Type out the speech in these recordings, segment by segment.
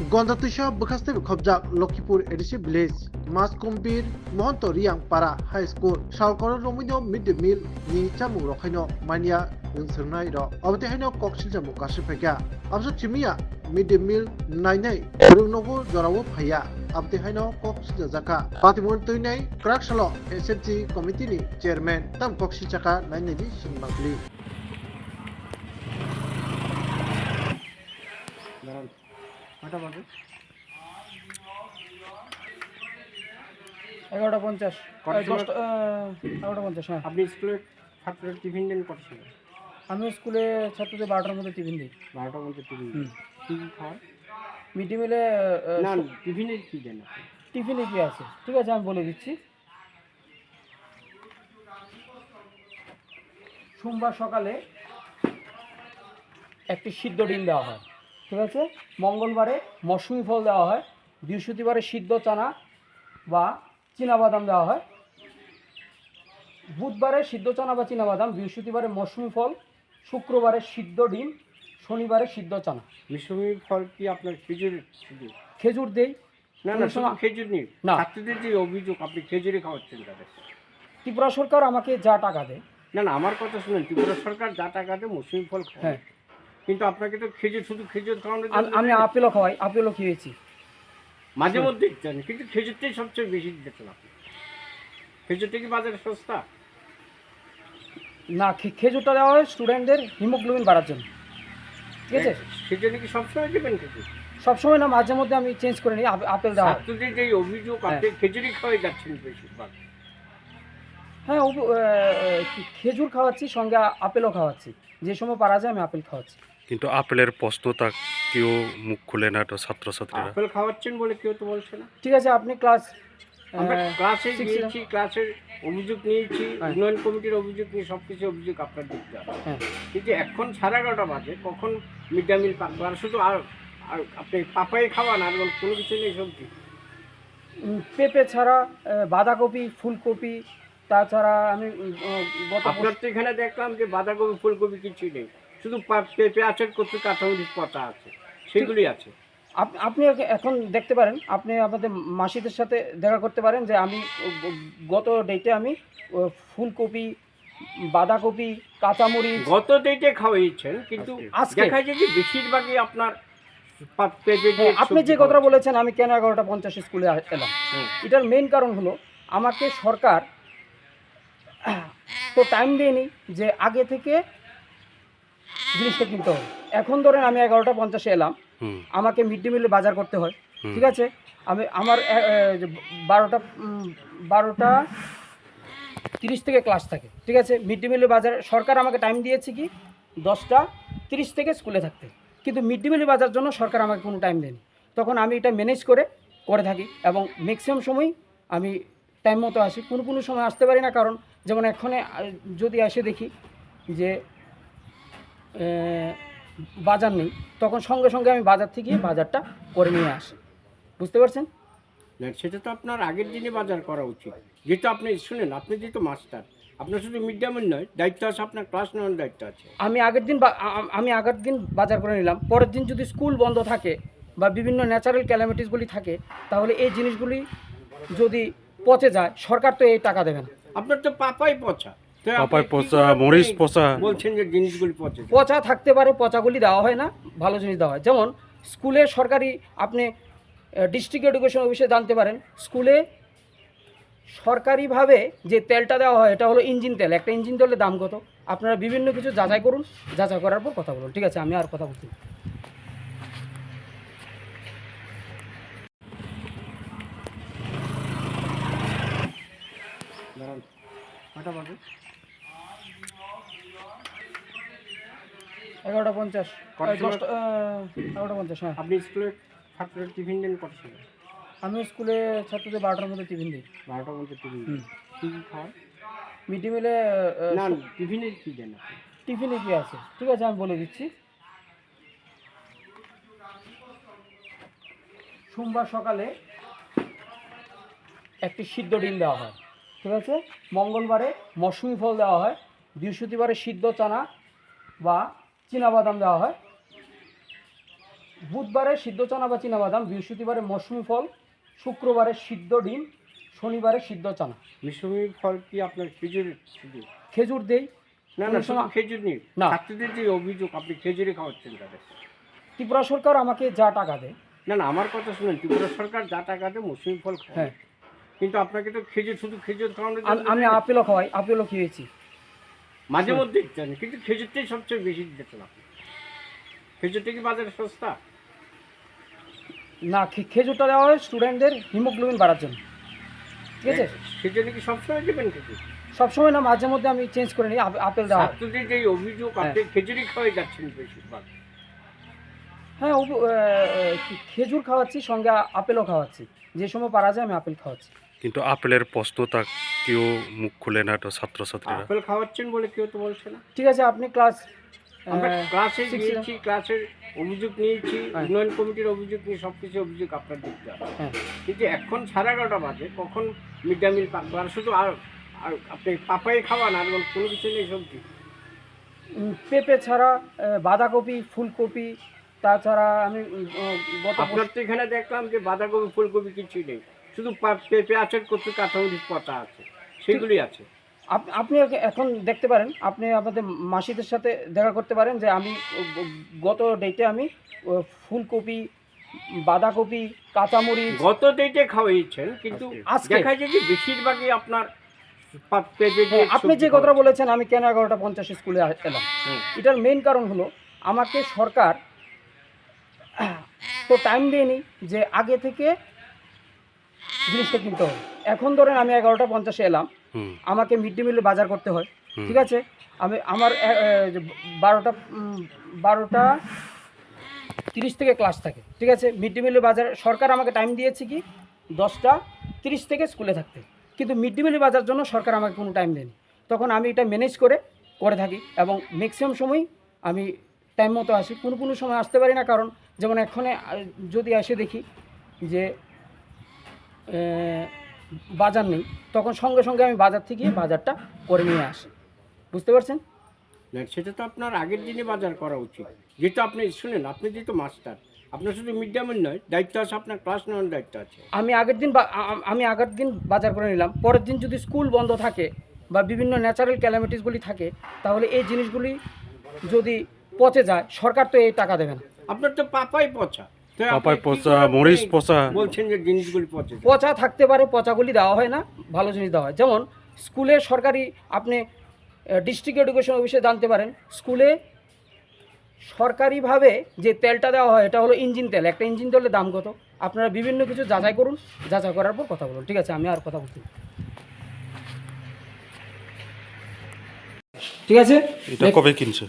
Gondatusha Bukaste Khobjak Lokipur Edisi Village Mas Kumpir Mohanto Riang Para High School Shalkoro Romino Mid Day Meal Ni Chamu Rokhaino Mania Sernai Ro Abte Haino Koksil Jamu Kashipeka Abso Chimia Mid Day Meal Nainai Runogo Jorawo Phaya Abte Haino Koksil Jaka Patimun Tuinai Kraksalo SMT Committee ni Chairman Tam Koksil Chaka Nainai Shinmakli কটা বাজে? 11:50 11:50 হ্যাঁ। আপনি স্কুলের ছাত্রদের tiffin দেন কটার সময়? আমি স্কুলে ছাত্রদের 12টার মধ্যে টিফিন দিই। 12টার মধ্যে টিফিন দেন। কি কি খাওয়ান? মিড ডে মিলে না টিফিনে কি দেন আপনি? টিফিনে কি আছে ঠিক আছে আমি বলে দিচ্ছি। সোমবার সকালে একটি সিদ্ধ ডিম দেওয়া হয়, ঠিক আছে। মঙ্গলবারে মৌসুমি ফল দেওয়া হয়, বৃহস্পতিবারে সিদ্ধ চানা বা চীনাবাদাম দেওয়া হয়, বুধবারে সিদ্ধ চানা বা চীনাবাদাম, বৃহস্পতিবারে মৌসুমি ফল, শুক্রবারে সিদ্ধ ডিম, শনিবারে সিদ্ধ চানা। মৌসুমি ফল কি আপনার খেজুর দেই। না না শুধু খেজুর নেই, না। ছাত্রদের যে অভিযোগ আপনি খেজুরে খাওয়াচ্ছেন তাদের। ত্রিপুরা সরকার আমাকে যা টাকা দেয়। না না আমার কথা শুনুন, ত্রিপুরা সরকার যা টাকা দেয় মৌসুমি ফল খাওয়ায়। হ্যাঁ কিন্তু আপনাকে তো খেজুর শুধু খেজুর খাওয়ানো আমি আপেলও খাওয়াই, আপেলও খেয়েছি মাঝে মধ্যে দিচ্ছেন, কিন্তু খেজুরটাই সবচেয়ে বেশি দিচ্ছেন আপনি। খেজুরটা কি বাজারে সস্তা? না, খেজুরটা দেওয়া হয় স্টুডেন্টদের হিমোগ্লোবিন বাড়ার জন্য, ঠিক আছে। সেজন্য কি সবসময় দেবেন খেজুর? সবসময় না, মাঝে মধ্যে আমি চেঞ্জ করে নিই, আপেল দেওয়া হয়। ছাত্রদের যে অভিযোগ আপনি খেজুরই খাওয়াই যাচ্ছেন বেশিরভাগ। হ্যাঁ খেজুর খাওয়াচ্ছি, সঙ্গে আপেলও খাওয়াচ্ছি, যে সময় পারা যায় আমি আপেল খাওয়াচ্ছি। কিন্তু আপেলের প্রশ্নতা কেউ মুখ খুলে না তো ছাত্রছাত্রীরা। আপেল খাওয়াচ্ছেন বলে কেউ তো বলছে না। ঠিক আছে, আপনি ক্লাস আমরা ক্লাসে 6 গিয়েছি, ক্লাসের অভিযোগ নিয়েছি, হ্যাঁ। উন্নয়ন কমিটির অভিযোগ নিয়ে সব কিছু অভিযোগ আপনার দেখতে হবে। হ্যাঁ কিন্তু এখন 11:30 বাজে, কখন মিড ডে মিল পাকবে? আর শুধু আর আর আপনি পাপাই খাওয়ান আর কোনো কিছু নেই সবজি? পেঁপে ছাড়া বাঁধাকপি, ফুলকপি, তাছাড়া আমি আপনার তো এখানে দেখলাম যে বাঁধাকপি ফুলকপি কিছুই নেই, শুধু পেঁপে আছে, কচু কাঁচামরিচ পচা আছে, সেগুলি আছে। আপনি এখন দেখতে পারেন, আপনি আপনাদের মাসিদের সাথে দেখা করতে পারেন যে আমি গত ডেটে আমি ফুলকপি, বাঁধাকপি, কাঁচামরিচ গত ডেটে খাওয়াইছেন, কিন্তু আজকে দেখা যায় যে বেশিরভাগই আপনার আপনি যে কথাটা বলেছেন আমি কেন 11:50 স্কুলে এলাম, এটার মেইন কারণ হলো আমাকে সরকার তো টাইম দেয়নি যে আগে থেকে জিনিসটা কিনতে হবে। এখন ধরেন আমি 11:50 এলাম, আমাকে মিড ডে মিলে বাজার করতে হয়, ঠিক আছে। আমার 12:30 থেকে ক্লাস থাকে, ঠিক আছে। মিড ডে মিলের বাজার সরকার আমাকে টাইম দিয়েছে কি 10:30 থেকে স্কুলে থাকতে, কিন্তু মিড ডে মিলের বাজার জন্য সরকার আমাকে কোনো টাইম দেয়নি। তখন আমি এটা ম্যানেজ করে থাকি এবং ম্যাক্সিমাম সময় আমি টাইম মতো আসি, কোনো সময় আসতে পারি না। কারণ যেমন এখানে যদি এসে দেখি যে বাজার নেই, তখন সঙ্গে সঙ্গে আমি বাজার থেকে বাজারটা করে নিয়ে আসি, বুঝতে পারছেন? না সেটা তো আপনার আগের দিনে বাজার করা উচিত। যেহেতু আপনি শুনেন, আপনি যেহেতু মাস্টার, আপনার শুধু মিড ডে মিল নয়, দায়িত্ব আছে, আপনার ক্লাস নেওয়ার দায়িত্ব আছে। আমি আগের দিন বাজার করে নিলাম, পরের দিন যদি স্কুল বন্ধ থাকে বা বিভিন্ন ন্যাচারাল ক্যালামিটিসগুলি থাকে, তাহলে এই জিনিসগুলি যদি পচে যায়, সরকার তো এই টাকা দেবে না। আপনার তো পাপাই পচা, পাপাই পচা, মরিচ পচা, বলছেন যে জিনিসগুলি পচে। পচা থাকতে পারে, পচাগুলি দেওয়া হয় না, ভালো জিনিস দেওয়া হয়। যেমন স্কুলে সরকারি, আপনি ডিস্ট্রিক্ট এডুকেশন অফিসে জানতে পারেন, স্কুলে সরকারিভাবে যে তেলটা দেওয়া হয় এটা হলো ইঞ্জিন তেল। একটা ইঞ্জিন তেলের দাম কত? আপনারা বিভিন্ন কিছু যাচাই করুন, যাচাই করার পর কথা বলুন, ঠিক আছে। আমি আর কথা বলছি। কটা বাজে? 11:50 হ্যাঁ। আপনি স্কুলের ছাত্রদের টিফিন দেন কটার সময়? আমি স্কুলে ছাত্রদের 12টার মধ্যে টিফিন দিই। 12টার মধ্যে টিফিন দেন। কি কি খাওয়ান? মিড ডে মিলে না টিফিনে কি দেন আপনি? টিফিনে কি আছে ঠিক আছে আমি বলে দিচ্ছি। সোমবার সকালে একটি সিদ্ধ ডিম দেওয়া হয়, ঠিক আছে। মঙ্গলবারে মৌসুমি ফল দেওয়া হয়, বৃহস্পতিবারে সিদ্ধ চানা বা চীনাবাদাম দেওয়া হয়, বুধবারে সিদ্ধ চানা বা চীনাবাদাম, বৃহস্পতিবারে মৌসুমি ফল, শুক্রবারে সিদ্ধ ডিম, শনিবারে সিদ্ধ চানা। মিশুমি ফল কি আপনার খেজুর শুধু? খেজুর দেই। না কোনো শুধু সময়- খেজুর নেই, না। ছাত্রদের যে অভিযোগ আপনি খেজুরি খাওয়াচ্ছেন তাদের। ত্রিপুরা সরকার আমাকে যা টাকা দেয়, না না, আমার কথা শুনেন, ত্রিপুরা সরকার যা টাকা দেয় মৌসুমি ফল খাওয়ায়। হ্যাঁ, কিন্তু আপনাকে তো খেজুর, শুধু খেজুর খাওয়ানোর জন্য আমি আপেলও খাওয়াই, আপেলও খেয়েছি। মাঝে মধ্যে দিতেন, কিন্তু খেজুরটাই সবচেয়ে বেশি দিতেন আপনি। খেজুরটা কি বাজারে সস্তা? না, খেজুরটা দেওয়া হয় স্টুডেন্টদের হিমোগ্লোবিন বাড়ার জন্য, ঠিক আছে? সেজন্য কি সবসময় দেবেন খেজুর? সবসময় না, মাঝে মধ্যে আমি চেঞ্জ করে নিই, আপেল দেওয়া হয়। ছাত্রদের যে অভিযোগ আপনি খেজুরি খাওয়াই যাচ্ছেন বেশিরভাগ। হ্যাঁ, খেজুর খাওয়াচ্ছি, সঙ্গে আপেলও খাওয়াচ্ছি। যে সময় পারা যায় আমি আপেল খাওয়াচ্ছি। কিন্তু আপেলের প্রশ্নতা কেউ মুখ খুলে না তো ছাত্রছাত্রীরা। আপেল খাওয়াচ্ছেন বলে কেউ তো বলছে না। ঠিক আছে, আপনি ক্লাস আমরা ক্লাসে six গিয়েছি, ক্লাসের অভিযোগ নিয়েছি, হ্যাঁ। উন্নয়ন কমিটির অভিযোগ নিয়ে সব কিছু অভিযোগ আপনার দেখতে হবে। হ্যাঁ, কিন্তু এখন 11:30 বাজে, কখন মিড ডে মিল পাকবো? আর শুধু আর আর আপনি পাপাই খাওয়ান, আর কোনো কিছু নেই সবজি? পেঁপে ছাড়া বাঁধাকপি, ফুলকপি, তাছাড়া আমি গত আপনার তো এখানে দেখলাম যে বাঁধাকপি ফুলকপি কিছুই নেই, শুধু পেঁপে আছে, কচু কাঁচামরিচ পচা আছে, সেগুলি আছে। আপনি এখন দেখতে পারেন, আপনি আমাদের মাসিদের সাথে দেখা করতে পারেন যে আমি গত ডেটে আমি ফুলকপি, বাঁধাকপি, কাঁচামরিচ। গত ডেটে খাওয়াইছেন, কিন্তু আজকে দেখা যায় যে বেশিরভাগই আপনার পেঁপে দিয়ে আপনি যে সবজি কথাটা খাওয়াচ্ছেন। বলেছেন, আমি কেন 11:50 স্কুলে এলাম, হুম। এটার মেইন কারণ হলো আমাকে সরকার তো টাইম দেয়নি যে আগে থেকে জিনিসটা কিনতে হবে। এখন ধরেন আমি 11:50 এলাম, হুম আমাকে মিড ডে মিলে বাজার করতে হয়, হুম। ঠিক আছে? আমার 12:30 থেকে ক্লাস থাকে, ঠিক আছে? মিড ডে মিলে বাজার সরকার আমাকে টাইম দিয়েছে কি 10:30 থেকে স্কুলে থাকতে, কিন্তু মিড ডে মিলে বাজার জন্য সরকার আমাকে কোনো টাইম দেয়নি। তখন আমি এটা ম্যানেজ করে থাকি, এবং ম্যাক্সিমাম সময় আমি টাইম মতো আসি। কোনো সময় আসতে পারি না, কারণ যেমন এখানে যদি এসে দেখি যে বাজার নেই, তখন সঙ্গে সঙ্গে আমি বাজার থেকে বাজারটা করে নিয়ে আসি। বুঝতে পারছেন? না, সেটা তো আপনার আগের দিনে বাজার করা উচিত। যেহেতু আপনি শুনেন, আপনি যেহেতু মাস্টার, আপনার শুধু মিড ডে মিল নয়, দায়িত্ব আছে, আপনার ক্লাস নেওয়ার দায়িত্ব আছে। আমি আগের দিন বাজার করে নিলাম, পরের দিন যদি স্কুল বন্ধ থাকে বা বিভিন্ন ন্যাচারাল ক্যালামিটিসগুলি থাকে, তাহলে এই জিনিসগুলি যদি পচে যায়, সরকার তো এই টাকা দেবে না। আপনার তো পাপাই পচা। তো আপনি পাপাই কি পচা, করে মরিচ আপনি পচা। বলছেন যে জিনিসগুলি পচে যায়? পচা থাকতে পারে, পচাগুলি দেওয়া হয় না, ভালো জিনিস দেওয়া হয়। যেমন স্কুলে সরকারি, আপনি ডিস্ট্রিক্ট এডুকেশন অফিসে জানতে পারেন, স্কুলে সরকারিভাবে যে তেলটা দেওয়া হয় এটা হলো ইঞ্জিন তেল। একটা ইঞ্জিন তেলের দাম কত? আপনারা বিভিন্ন কিছু যাচাই করুন, যাচাই করার পর কথা বলুন। ঠিক আছে, আমি আর কথা বলছি না। ঠিক আছে, এটা কবে কিনছে?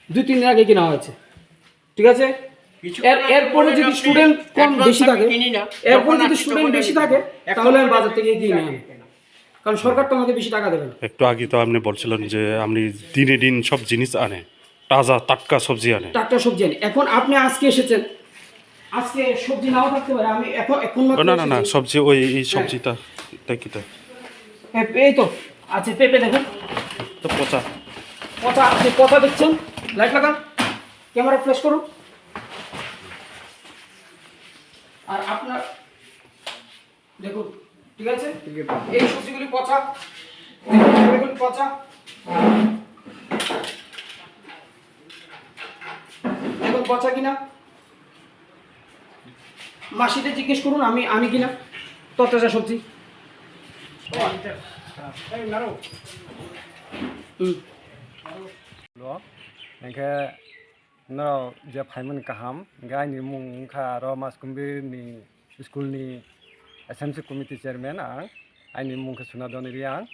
2-3 দিন আগে কিনা হয়েছে, ঠিক আছে? এরপরে যদি স্টুডেন্ট কম বেশি থাকে, এরপরে যদি স্টুডেন্ট বেশি থাকে, তাহলে আমি বাজার থেকে কিনে আনি, কারণ সরকার তো আমাকে বেশি টাকা দেবে না। একটু আগে তো আপনি বলছিলেন যে আপনি দিনে দিন সব জিনিস আনে, তাজা টাটকা সবজি আনে। টাটকা সবজি আনি। এখন আপনি আজকে এসেছেন, আজকে সবজি নাও থাকতে পারে, আমি এখন ও, মাত্র না না না, এসেছি। সবজি এই সবজিটা এটা কিটা? এই তো আছে, পেঁপে দেখুন, তো পচা। কথা আপনি কথা দেখছেন, লাইট লাগান, ক্যামেরা ফ্ল্যাশ করুন। আর আপনার দেখুন, ঠিক আছে, এই সবজিগুলি পচা, এগুলি পচা, দেখুন পচা কিনা। মাসিতে জিজ্ঞেস করুন আমি আনি কিনা তরতাজা সবজি। Engke naro je phaiman kaham gai ni mung kha ro mas kumbir ni school ni SMC committee chairman ang ai ni mung kha suna don riang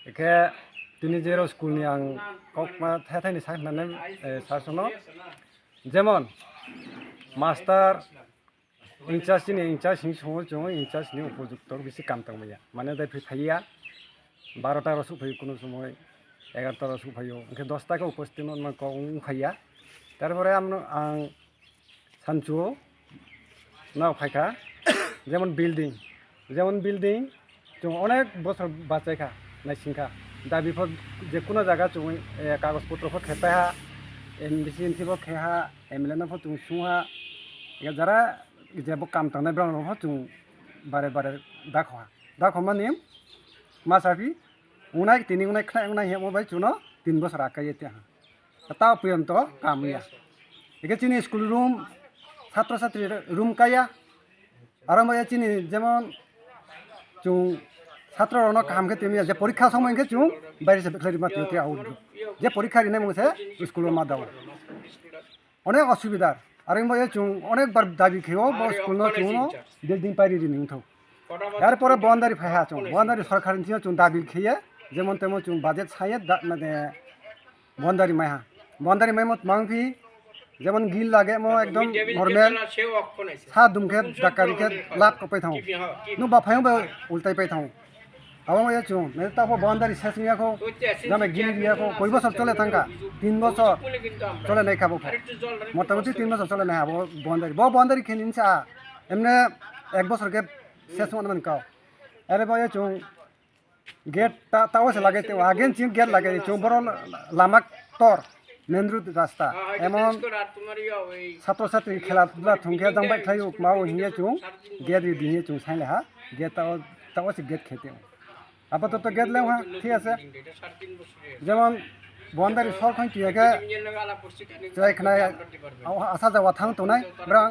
eke tini jero school ni ang kokma thai ni sak nanem sasono jemon master incharge ni incharge sing songo jongo incharge ni উপযুক্ত বেশি কাম তাংমায়া মানে দai phaiya 12টা Rasu ফai কোনো সময় 11টা রসু ফাইও ওকে 10টাকে উপস্থিত নন কং ফাইয়া তারপরে আমরা সানচুও না ফাইকা যেমন বিল্ডিং जों অনেক বছর বাঁচাইখা নাইসিংখা दा बेफोर যে কোনো জায়গা जों কাগজপত্রफोर खेपाया MDC NTB KH MLN ফতুং সুহা এ যারা যে কাম তানে ব্রাউন ফতুং বারে বারে দাখা মানে মাসাফি উনাই তিনি উনাই খাই উনাই হেমো বাই চুনো 3 বছর আকাই তে হা তাও পর্যন্ত কামিয়া একে চিনি স্কুল রুম ছাত্রছাত্রী রুম কাইয়া আর মই চিনি যেমন চুং ছাত্ররনো কামকে তেমি যে পরীক্ষা সময়কে চুং বাইরে সে বেখারি মাতি তে আউট যে পরীক্ষা দিনে মছে স্কুলের মা দাও অনেক অসুবিধা আর মই চুং অনেকবার দাবি খেও স্কুল ন চুং বিল্ডিং পাইরি দিন উঠাও এরপরে বন্দারি ফাইহা চুং বন্দারি সরকার নিয়ে চুং দাবি খেয়ে যেমন তেমন চুং বাজেট ছাইয়ে মানে বন্দারি মাইমত মাংফি যেমন গিল লাগে মো একদম নরমাল সা দুমখে ডাকারিকে লাভ কপাই থাও নু বাফায়ও বে উল্টাই পাই থাও আবার মই চুং মে তাপো বন্দারি শেষ নিয়াখো জামে গিল নিয়াখো কই বছর চলে থাকা 3 বছর চলে নাই খাবো মোটামুটি 3 বছর চলে নাই আবো বন্দারি খেনিনছা এমনে 1 বছর কে শেষ মান কাও আরে মই চুং गेट तावस लागे ते आगेन चिम गेट लागे चुं बरो लामा तोर मेन रोड रास्ता एमन ছাত্র ছাত্রী খেলাধুলা থংকে জাংবাই থাইও মাও হিয়ে চুং गेट দিয়ে চুং সাইলে হা गेट তাওস गेट খেতে আপাতত गेट লেও হা ঠিক আছে যেমন বন্দারি সরখান টিয়াকে যাইখানে আসা যাওয়া থাং তো নাই ব্রা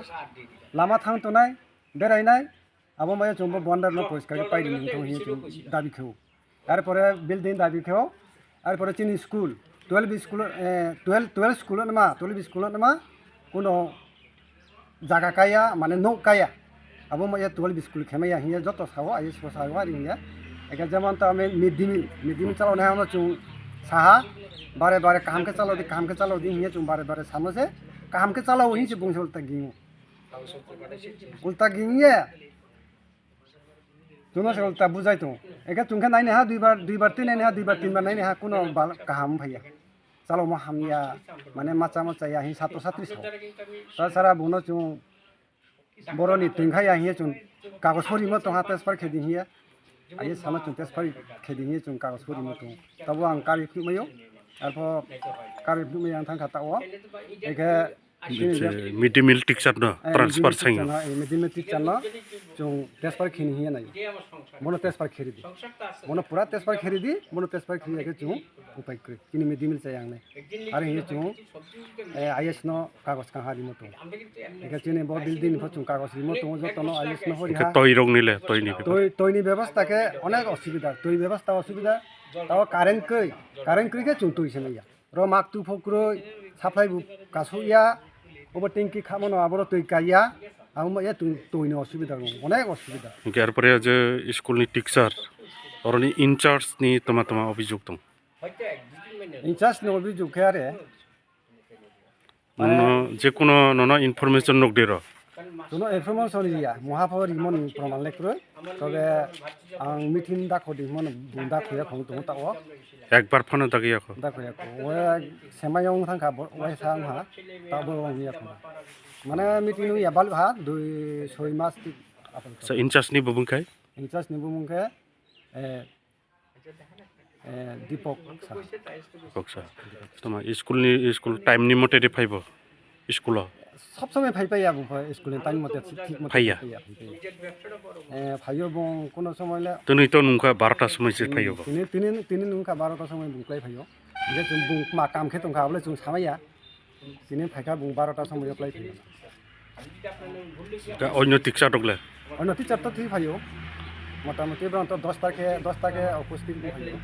লামা থাং তো নাই বেরাইনাই আবো মায়া চুং বন্দার ন পরিষ্কার পাইনি তো হিয়ে চুং দাবি খেও তারপরে বিল্ডিং দাবি খেও তারপরে চিনি স্কুল 12 স্কুল নামা কোনো জায়গা কায়া মানে নৌ কায়া আবো মায়া 12 স্কুল খেমাইয়া হিয়া যত সাও আই সাও আর হিয়া একা যেমন তো আমি মিড ডে মিল চালানো হয় আমরা চুং সাহা বারে বারে কামকে চালাও দি হিয়া চুং বারে বারে সামসে কামকে চালাও হিছে বুংছে উল্টা গিয়ে তুমি উল্টা বুঝাই তো একে তুমকে নাইনে হা দুইবার তিনবার নাইনে হা কোনো কাহাম ভাইয়া চালো মা হামিয়া মানে মাচা আহি ছাত্র ছাত্রী সাও তাছাড়া বুনো চুং বরনি তিনখাই আহিয়ে চুং কাগজ ফরিমো তো হা তেজপার খেদি হিয়া আইয়ে সামা চুং তেজপার খেদি হিয়ে চুং কাগজ ফরিমো তো তবু আং কারি ফুমাইও তারপর কারি ফুমাই আং থাং খাতাও একে মিড ডে মিল টিচার ন transfer saying mid day meal teacher ন চুং তেজপার খিনি হিয়া নাই মনো তেজপার খেরি দি মনো পুরা তেজপার খেরি দি মনো তেজপার খেরি একে চুং উপায় করে কিনি মিড ডে মিল চাই আং নাই আর হিয়ে চুং আইএস ন কাগজ কাহা রিমো তো একে চিনি ব বিল্ডিং ফ চুং কাগজ রিমো তো যত ন আইএস ন হরি হা তৈ রং নিলে তৈনি ব্যবস্থাকে অনেক অসুবিধা ব্যবস্থা অসুবিধা তাও কারেন্ট কইকে চুং তৈছে নাইয়া র মাক তু ফক্রই সাপ্লাই কাসুইয়া ওবার টেঙ্কি খামানো আবার তৈ কাইয়া আমার ইয়া তৈনি অসুবিধা অনেক অসুবিধা এরপরে যে স্কুলনি টিচার অরনি ইনচার্জ নি তোমা অভিযোগ দং ইনচার্জ নি অভিযোগ আরে যে কোনো নন ইনফরমেশন নক দের কোনো ইনফরমেশন ইয়া মহাপর ইমন প্রমাণ লেখরো তবে আং মিটিং দাখো দিমন বুন্দা খুয়া খং তো তাও একবার ফোন দাগিয়া দাখয়া ও সেমায়ং থাকা ওই সাং হা তাবো ইয়া মানে মিটিং ইয়া বাল ভা 2-6 মাস আচ্ছা ইনচার্জ নি বুবুংখাই দীপক বক্সা তোমা স্কুল টাইম নি মতে দে ফাইব স্কুল সব সময় ফাই পাই আবু স্কুলে টাইম মতে ঠিক মতে ফাইয়া ফাইও বং কোনো সময় তুমি তো নুকা 12টা সময় সে ফাইও তিনি নুকা 12টা সময় বুকলাই ফাইও যে তুমি বুং মা কাম খে তংখা বলে তুমি সামাইয়া তিনি ফাইকা বুং 12টা সময় প্লাই ফাইও অন্য টিচার দগলে অন্য টিচার তো ঠিক ফাইও মোটামুটি ব্রান্ত 10 তারিখে উপস্থিত ফাইও